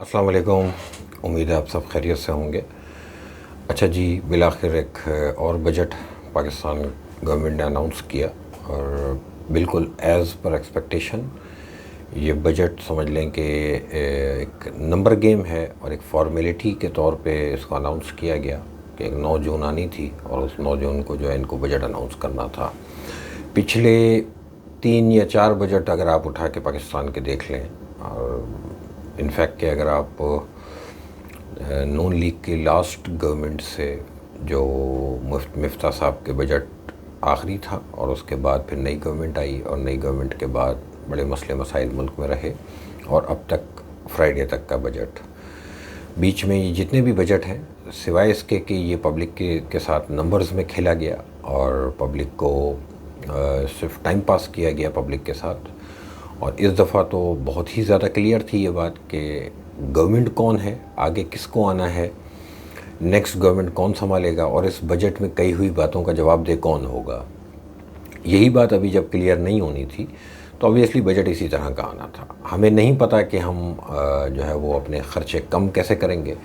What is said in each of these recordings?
अस्सलाम वालेकुम। उम्मीद है आप सब खैरियत से होंगे। अच्छा जी, बिलाखिर एक और बजट पाकिस्तान गवर्नमेंट ने अनाउंस किया और बिल्कुल एज़ पर एक्सपेक्टेशन ये बजट समझ लें कि एक नंबर गेम है और एक फॉर्मेलिटी के तौर पे इसको अनाउंस किया गया कि एक 9 जून आनी थी और उस 9 जून को जो है इनको बजट अनाउंस करना था। पिछले 3 या 4 बजट अगर आप उठा के पाकिस्तान के देख लें और इनफैक्ट कि अगर आप नून लीग की लास्ट गवर्नमेंट से जो मिफ्ता साहब के बजट आखिरी था और उसके बाद फिर नई गवर्नमेंट आई और नई गवर्नमेंट के बाद बड़े मसले मसाइल मुल्क में रहे और अब तक फ्राइडे तक का बजट, बीच में ये जितने भी बजट हैं सिवाय इसके कि ये पब्लिक के साथ नंबर्स में खेला गया और पब्लिक को सिर्फ टाइम पास किया गया पब्लिक के साथ। और इस दफ़ा तो बहुत ही ज़्यादा क्लियर थी ये बात कि गवर्नमेंट कौन है, आगे किसको आना है, नेक्स्ट गवर्नमेंट कौन संभालेगा और इस बजट में कही हुई बातों का जवाब दे कौन होगा। यही बात अभी जब क्लियर नहीं होनी थी तो ऑब्वियसली बजट इसी तरह का आना था। हमें नहीं पता कि हम जो है वो अपने ख़र्चे कम कैसे करेंगे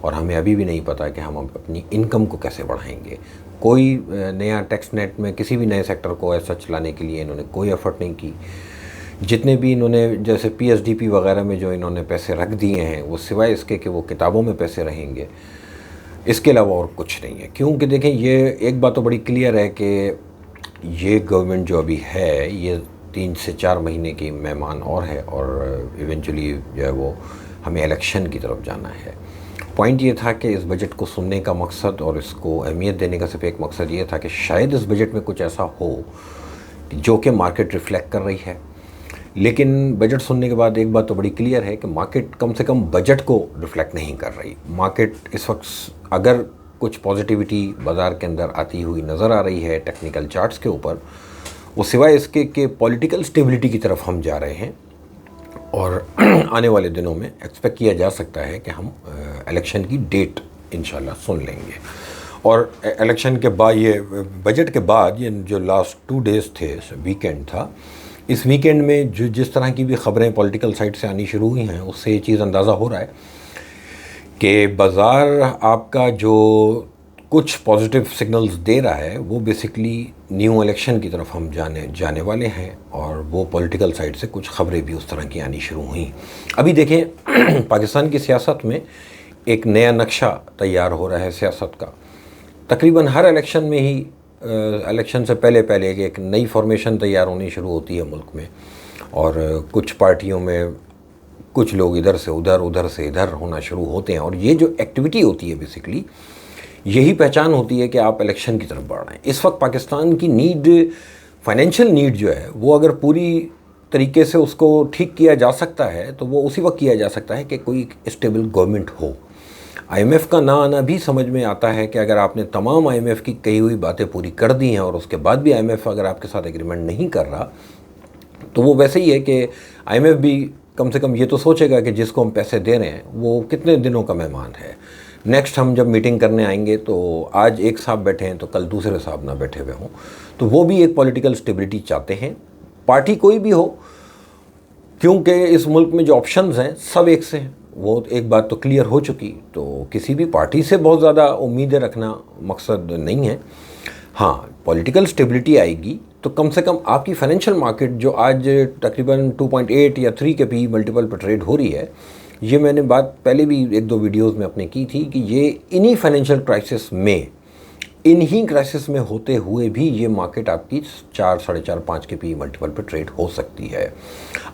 और हमें अभी भी नहीं पता कि हम अपनी इनकम को कैसे बढ़ाएंगे। कोई नया टैक्स नेट में किसी भी नए सेक्टर को ऐसा चलाने के लिए इन्होंने कोई एफ़र्ट नहीं की। जितने भी इन्होंने जैसे पीएसडीपी वगैरह में जो इन्होंने पैसे रख दिए हैं वो सिवाय इसके कि वो किताबों में पैसे रहेंगे, इसके अलावा और कुछ नहीं है। क्योंकि देखें, ये एक बात तो बड़ी क्लियर है कि ये गवर्नमेंट जो अभी है ये 3 से 4 महीने की मेहमान और है और इवेंचुअली जो है वो हमें इलेक्शन की तरफ जाना है। पॉइंट ये था कि इस बजट को सुनने का मकसद और इसको अहमियत देने का सिर्फ एक मकसद ये था कि शायद इस बजट में कुछ ऐसा हो जो कि मार्केट रिफ्लेक्ट कर रही है। लेकिन बजट सुनने के बाद एक बात तो बड़ी क्लियर है कि मार्केट कम से कम बजट को रिफ्लेक्ट नहीं कर रही। मार्केट इस वक्त अगर कुछ पॉजिटिविटी बाज़ार के अंदर आती हुई नज़र आ रही है टेक्निकल चार्ट्स के ऊपर, वो सिवाय इसके कि पॉलिटिकल स्टेबिलिटी की तरफ हम जा रहे हैं और आने वाले दिनों में एक्सपेक्ट किया जा सकता है कि हम इलेक्शन की डेट इंशाल्लाह सुन लेंगे। और इलेक्शन के बाद ये बजट के बाद ये जो लास्ट 2 डेज़ थे, वीकेंड था, इस वीकेंड में जो जिस तरह की भी ख़बरें पॉलिटिकल साइड से आनी शुरू हुई हैं उससे ये चीज़ अंदाज़ा हो रहा है कि बाज़ार आपका जो कुछ पॉजिटिव सिग्नल्स दे रहा है वो बेसिकली न्यू इलेक्शन की तरफ हम जाने वाले हैं और वो पॉलिटिकल साइड से कुछ ख़बरें भी उस तरह की आनी शुरू हुई। अभी देखें पाकिस्तान की सियासत में एक नया नक्शा तैयार हो रहा है सियासत का। तकरीबन हर इलेक्शन में ही इलेक्शन से पहले एक नई फॉर्मेशन तैयार होनी शुरू होती है मुल्क में और कुछ पार्टियों में कुछ लोग इधर से उधर से इधर होना शुरू होते हैं और ये जो एक्टिविटी होती है बेसिकली यही पहचान होती है कि आप इलेक्शन की तरफ बढ़ रहे हैं। इस वक्त पाकिस्तान की नीड, फाइनेंशियल नीड जो है वो अगर पूरी तरीके से उसको ठीक किया जा सकता है तो वो उसी वक्त किया जा सकता है कि कोई स्टेबल गवर्नमेंट हो। आईएमएफ का ना आना भी समझ में आता है कि अगर आपने तमाम आईएमएफ की कही हुई बातें पूरी कर दी हैं और उसके बाद भी आईएमएफ अगर आपके साथ एग्रीमेंट नहीं कर रहा तो वो वैसे ही है कि आईएमएफ भी कम से कम ये तो सोचेगा कि जिसको हम पैसे दे रहे हैं वो कितने दिनों का मेहमान है। नेक्स्ट हम जब मीटिंग करने आएंगे तो आज एक साहब बैठे हैं तो कल दूसरे साहब ना बैठे हुए हों। तो वो भी एक पॉलिटिकल स्टेबिलिटी चाहते हैं, पार्टी कोई भी हो, क्योंकि इस मुल्क में जो ऑप्शंस हैं सब एक से हैं। वो एक बात तो क्लियर हो चुकी, तो किसी भी पार्टी से बहुत ज़्यादा उम्मीदें रखना मकसद नहीं है। हाँ, पॉलिटिकल स्टेबिलिटी आएगी तो कम से कम आपकी फाइनेंशियल मार्केट जो आज तकरीबन 2.8 या 3 के पी मल्टीपल पर ट्रेड हो रही है, ये मैंने बात पहले भी 1-2 वीडियोस में अपने की थी कि ये इन्हीं फाइनेंशियल क्राइसिस में, इन्हीं क्राइसिस में होते हुए भी ये मार्केट आपकी 4, 4.5, 5 के पी मल्टीपल पर ट्रेड हो सकती है।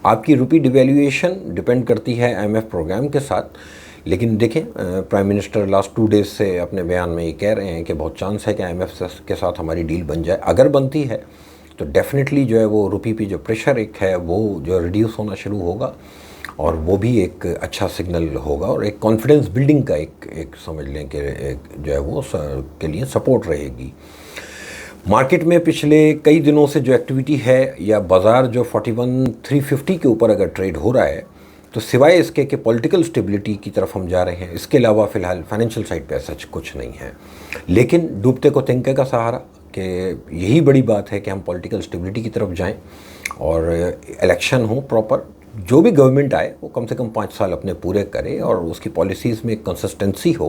आपकी रुपी डिवैल्यूएशन डिपेंड करती है आईएमएफ प्रोग्राम के साथ। लेकिन देखें, प्राइम मिनिस्टर लास्ट 2 डेज़ से अपने बयान में ये कह रहे हैं कि बहुत चांस है कि आईएमएफ के साथ हमारी डील बन जाए। अगर बनती है तो डेफिनेटली जो है वो रुपी पे जो प्रेशर एक है वो जो रिड्यूस होना शुरू होगा और वो भी एक अच्छा सिग्नल होगा और एक कॉन्फिडेंस बिल्डिंग का एक समझ लें कि एक जो है वो के लिए सपोर्ट रहेगी। मार्केट में पिछले कई दिनों से जो एक्टिविटी है या बाज़ार जो 41,350 के ऊपर अगर ट्रेड हो रहा है तो सिवाय इसके कि पॉलिटिकल स्टेबिलिटी की तरफ हम जा रहे हैं, इसके अलावा फ़िलहाल फाइनेंशियल साइड पे सच कुछ नहीं है। लेकिन डूबते को तिनके का सहारा, कि यही बड़ी बात है कि हम पॉलिटिकल स्टेबिलिटी की तरफ जाएं और इलेक्शन हो प्रॉपर जो भी गवर्नमेंट आए वो कम से कम 5 साल अपने पूरे करे और उसकी पॉलिसीज़ में कंसिस्टेंसी हो।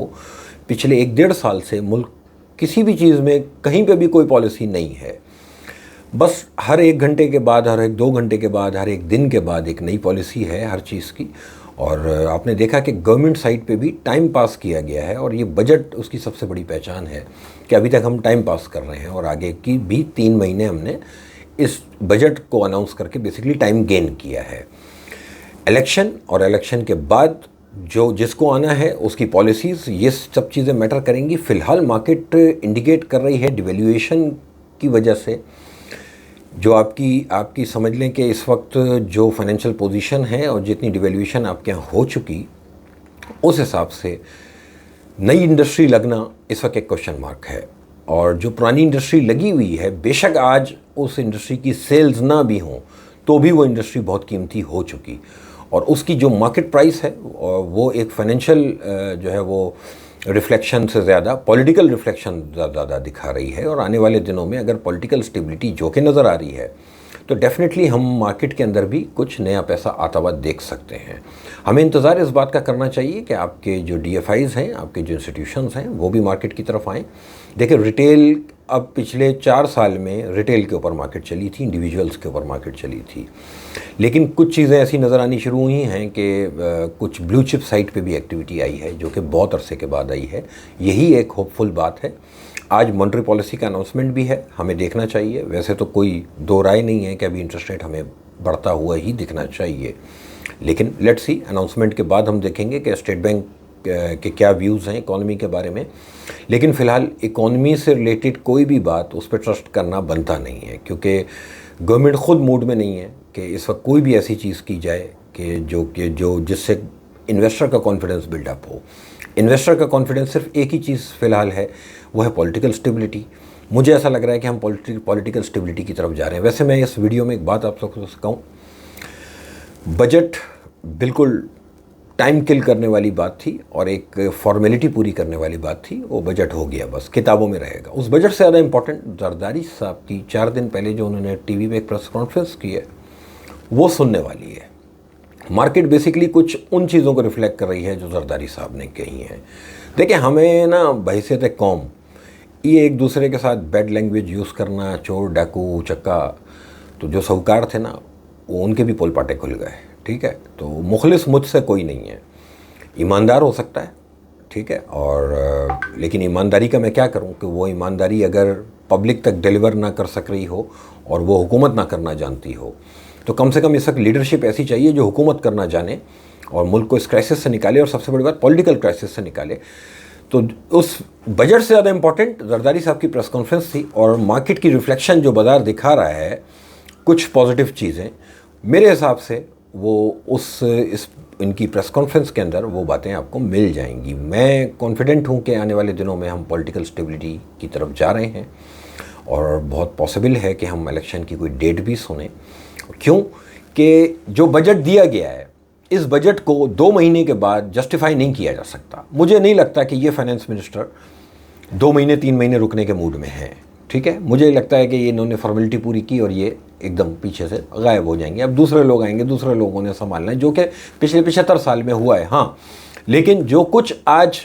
पिछले 1-1.5 साल से मुल्क किसी भी चीज़ में कहीं पे भी कोई पॉलिसी नहीं है। बस हर 1 घंटे के बाद, हर 2 घंटे के बाद, हर 1 दिन के बाद एक नई पॉलिसी है हर चीज़ की। और आपने देखा कि गवर्नमेंट साइड पे भी टाइम पास किया गया है और ये बजट उसकी सबसे बड़ी पहचान है कि अभी तक हम टाइम पास कर रहे हैं और आगे की भी 3 महीने हमने इस बजट को अनाउंस करके बेसिकली टाइम गेन किया है। इलेक्शन और इलेक्शन के बाद जो जिसको आना है उसकी पॉलिसीज़, ये सब चीज़ें मैटर करेंगी। फ़िलहाल मार्केट इंडिकेट कर रही है डिवैल्यूएशन की वजह से, जो आपकी समझ लें कि इस वक्त जो फाइनेंशियल पोजीशन है और जितनी डिवैल्यूएशन आपके यहाँ हो चुकी, उस हिसाब से नई इंडस्ट्री लगना इस वक्त एक क्वेश्चन मार्क है। और जो पुरानी इंडस्ट्री लगी हुई है, बेशक आज उस इंडस्ट्री की सेल्स ना भी हों तो भी वो इंडस्ट्री बहुत कीमती हो चुकी और उसकी जो मार्केट प्राइस है वो एक फाइनेंशियल जो है वो रिफ्लेक्शन से ज़्यादा पॉलिटिकल रिफ्लेक्शन ज़्यादा दिखा रही है। और आने वाले दिनों में अगर पॉलिटिकल स्टेबिलिटी जो कि नज़र आ रही है तो डेफिनेटली हम मार्केट के अंदर भी कुछ नया पैसा आता हुआ देख सकते हैं। हमें इंतज़ार इस बात का करना चाहिए कि आपके जो DFIs हैं, आपके जो इंस्टीट्यूशंस हैं, वो भी मार्केट की तरफ आएँ। देखिए, रिटेल अब पिछले 4 साल में रिटेल के ऊपर मार्केट चली थी, इंडिविजुअल्स के ऊपर मार्केट चली थी, लेकिन कुछ चीज़ें ऐसी नज़र आनी शुरू हुई हैं कि कुछ ब्लू चिप साइट पे भी एक्टिविटी आई है जो कि बहुत अरसे के बाद आई है। यही एक होपफुल बात है। आज मॉनेटरी पॉलिसी का अनाउंसमेंट भी है, हमें देखना चाहिए। वैसे तो कोई दो राय नहीं है कि अभी इंटरेस्ट रेट हमें बढ़ता हुआ ही दिखना चाहिए, लेकिन लेट्स सी, अनाउंसमेंट के बाद हम देखेंगे कि स्टेट बैंक के क्या व्यूज़ हैं इकॉनमी के बारे में। लेकिन फ़िलहाल इकॉनमी से रिलेटेड कोई भी बात, उस पर ट्रस्ट करना बनता नहीं है, क्योंकि गवर्नमेंट ख़ुद मूड में नहीं है कि इस वक्त कोई भी ऐसी चीज़ की जाए कि जो जिससे इन्वेस्टर का कॉन्फिडेंस बिल्डअप हो। इन्वेस्टर का कॉन्फिडेंस सिर्फ एक ही चीज़ फ़िलहाल है, वो है पॉलिटिकल स्टेबिलिटी। मुझे ऐसा लग रहा है कि हम पॉलिटिकल स्टेबिलिटी की तरफ जा रहे हैं। वैसे मैं इस वीडियो में एक बात आप सबको कहूँ, बजट बिल्कुल टाइम किल करने वाली बात थी और एक फॉर्मेलिटी पूरी करने वाली बात थी। वो बजट हो गया, बस किताबों में रहेगा। उस बजट से ज़्यादा इम्पोर्टेंट जरदारी साहब की 4 दिन पहले जो उन्होंने टीवी पे एक प्रेस कॉन्फ्रेंस की है, वो सुनने वाली है। मार्केट बेसिकली कुछ उन चीज़ों को रिफ्लेक्ट कर रही है जो जरदारी साहब ने कही हैं। देखिए, हमें ना बहैसियत कौम ये एक दूसरे के साथ बैड लैंग्वेज यूज़ करना, चोर डाकू चक्का, तो जो साहूकार थे ना, वो उनके भी पोल पाटे खुल गए, ठीक है। तो मुखलिस मुझसे कोई नहीं है, ईमानदार हो सकता है, ठीक है, और लेकिन ईमानदारी का मैं क्या करूं कि वो ईमानदारी अगर पब्लिक तक डिलीवर ना कर सक रही हो और वो हुकूमत ना करना जानती हो, तो कम से कम इस वक्त लीडरशिप ऐसी चाहिए जो हुकूमत करना जाने और मुल्क को इस क्राइसिस से निकाले, और सबसे बड़ी बात पॉलिटिकल क्राइसिस से निकाले। तो उस बजट से ज़्यादा इम्पॉर्टेंट जरदारी साहब की प्रेस कॉन्फ्रेंस थी और मार्केट की रिफ्लेक्शन जो बाजार दिखा रहा है, कुछ पॉजिटिव चीज़ें मेरे हिसाब से वो इस इनकी प्रेस कॉन्फ्रेंस के अंदर वो बातें आपको मिल जाएंगी। मैं कॉन्फिडेंट हूँ कि आने वाले दिनों में हम पॉलिटिकल स्टेबिलिटी की तरफ जा रहे हैं और बहुत पॉसिबल है कि हम इलेक्शन की कोई डेट भी सुने। क्यों कि जो बजट दिया गया है, इस बजट को 2 महीने के बाद जस्टिफाई नहीं किया जा सकता। मुझे नहीं लगता कि ये फाइनेंस मिनिस्टर 2 महीने 3 महीने रुकने के मूड में है, ठीक है। मुझे लगता है कि ये इन्होंने फॉर्मेलिटी पूरी की और ये एकदम पीछे से गायब हो जाएंगे। अब दूसरे लोग आएंगे, दूसरे लोगों ने संभालना है, जो कि पिछले 75 साल में हुआ है। हाँ, लेकिन जो कुछ आज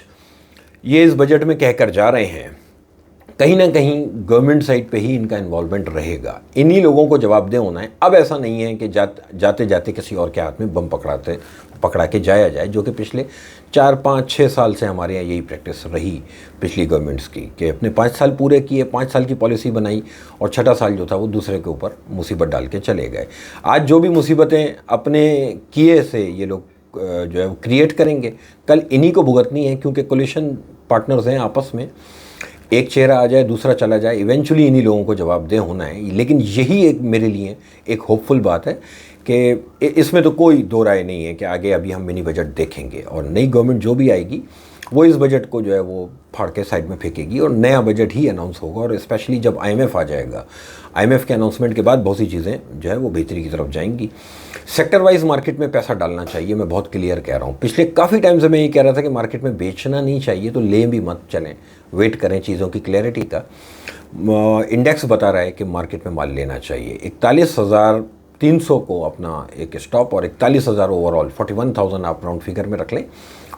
ये इस बजट में कहकर जा रहे हैं, कहीं ना कहीं गवर्नमेंट साइड पे ही इनका इन्वॉल्वमेंट रहेगा। इन्हीं लोगों को जवाबदेह होना है। अब ऐसा नहीं है कि जाते जाते किसी और के हाथ में बम पकड़ा के जाया जाए, जो कि पिछले 4, 5, 6 साल से हमारे यहाँ यही प्रैक्टिस रही पिछली गवर्नमेंट्स की, कि अपने 5 साल पूरे किए, 5 साल की पॉलिसी बनाई और 6ठा साल जो था वो दूसरे के ऊपर मुसीबत डाल के चले गए। आज जो भी मुसीबतें अपने किए से ये लोग जो है वो क्रिएट करेंगे, कल इन्हीं को भुगतनी है, क्योंकि कोलिशन पार्टनर्स हैं आपस में। एक चेहरा आ जाए, दूसरा चला जाए, इवेंचुअली इन्हीं लोगों को जवाबदेह होना है। लेकिन यही एक मेरे लिए एक होपफुल बात है कि इसमें तो कोई दो राय नहीं है कि आगे अभी हम मिनी बजट देखेंगे और नई गवर्नमेंट जो भी आएगी वो इस बजट को जो है वो फाड़ के साइड में फेंकेगी और नया बजट ही अनाउंस होगा। और स्पेशली जब IMF आ जाएगा, IMF के अनाउंसमेंट के बाद बहुत सी चीज़ें जो है वो बेहतरी की तरफ जाएंगी। सेक्टर वाइज मार्केट में पैसा डालना चाहिए, मैं बहुत क्लियर कह रहा हूँ। पिछले काफ़ी टाइम से मैं ये कह रहा था कि मार्केट में बेचना नहीं चाहिए, तो लें भी मत, चलें, वेट करें चीज़ों की क्लैरिटी का। इंडेक्स बता रहा है कि मार्केट में माल लेना चाहिए। 300 को अपना एक स्टॉप और 41,000 ओवरऑल, 41,000 आप राउंड फिगर में रख लें।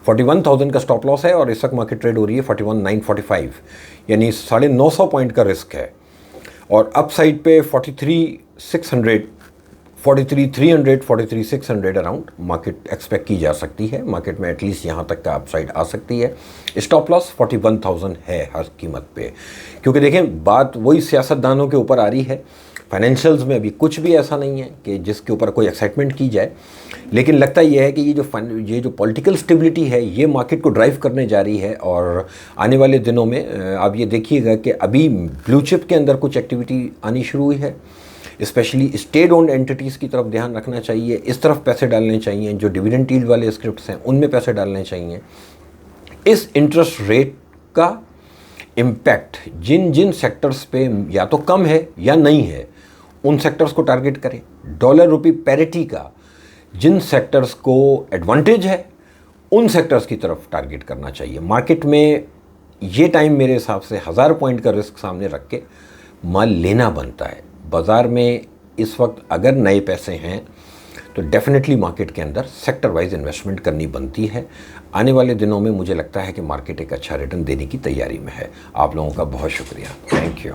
41,000 का स्टॉप लॉस है और इस वक्त मार्केट ट्रेड हो रही है 41,945, यानी 950 पॉइंट का रिस्क है। और अपसाइड पे 43,600, 43,300, 43,600 अराउंड मार्केट एक्सपेक्ट की जा सकती है। मार्केट में एटलीस्ट यहाँ तक का अपसाइड आ सकती है। स्टॉप लॉस 41,000 है हर कीमत पे, क्योंकि देखें बात वही सियासतदानों के ऊपर आ रही है। फाइनेंशियल्स में अभी कुछ भी ऐसा नहीं है कि जिसके ऊपर कोई एक्साइटमेंट की जाए, लेकिन लगता यह है कि ये जो पॉलिटिकल स्टेबिलिटी है ये मार्केट को ड्राइव करने जा रही है। और आने वाले दिनों में आप ये देखिएगा कि अभी ब्लू चिप के अंदर कुछ एक्टिविटी आनी शुरू हुई है, स्पेशली स्टेट ओन्ड एंटिटीज़ की तरफ ध्यान रखना चाहिए, इस तरफ पैसे डालने चाहिए, जो डिविडेंड यील्ड वाले स्क्रिप्ट्स हैं उनमें पैसे डालने चाहिए। इस इंटरेस्ट रेट का इम्पैक्ट जिन जिन सेक्टर्स पे या तो कम है या नहीं है उन सेक्टर्स को टारगेट करें। डॉलर रुपी पैरिटी का जिन सेक्टर्स को एडवांटेज है उन सेक्टर्स की तरफ टारगेट करना चाहिए। मार्केट में ये टाइम मेरे हिसाब से 1000 पॉइंट का रिस्क सामने रख के माल लेना बनता है। बाज़ार में इस वक्त अगर नए पैसे हैं तो डेफिनेटली मार्केट के अंदर सेक्टर वाइज इन्वेस्टमेंट करनी बनती है। आने वाले दिनों में मुझे लगता है कि मार्केट एक अच्छा रिटर्न देने की तैयारी में है। आप लोगों का बहुत शुक्रिया, थैंक यू।